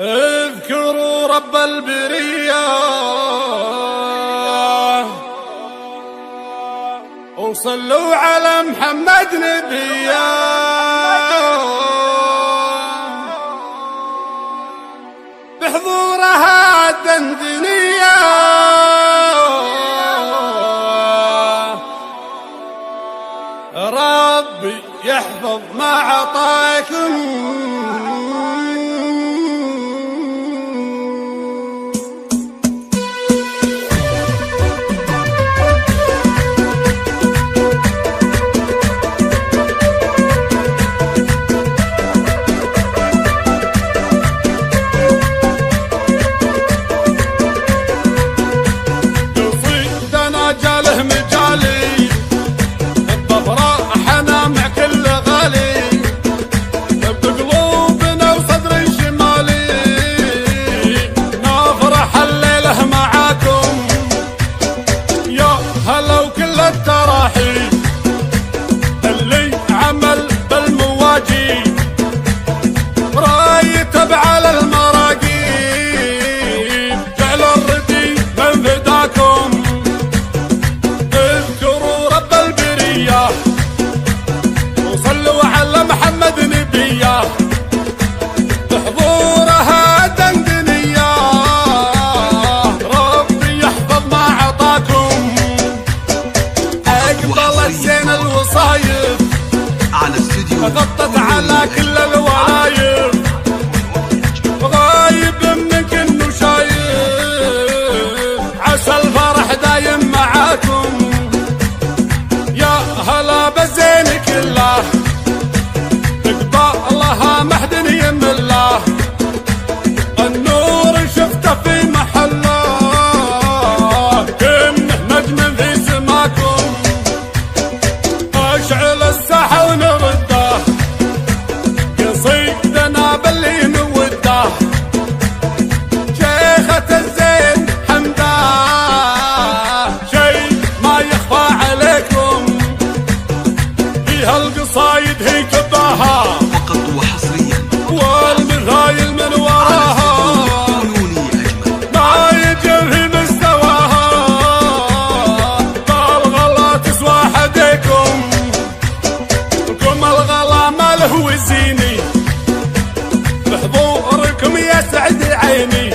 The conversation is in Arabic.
اذكروا رب البرية وصلوا على محمد نبيه بحضورها الدندنية ربي يحفظ ما عطاكم اللي عمل بالمواجي رايتب على المراقيب جعل الردي من فداكم اذكروا رب البرية وصلوا على محمد نبيه بحضورها دندنية ربي يحفظ ما عطاكم اقبل الزين الوصايف على استوديو غطت على كل الولايف غايب منك انه شايف عسى الفرح دايم معاكم يا هلا بالزين كله اقبالها محد يمله النور شفته في محله كنه نجم في سماكم اشعل الساحة ونرده قصيدنا باللي نوده شيخة الزين حمده شي ما يخفى عليكم فيها القصايد هي كباها فقط وحصريا والمثايل من وراها ما يجري في مستواها بالغلا تسوى حديكم كم الغلا ماله وزيني بحضوركم يسعد عيني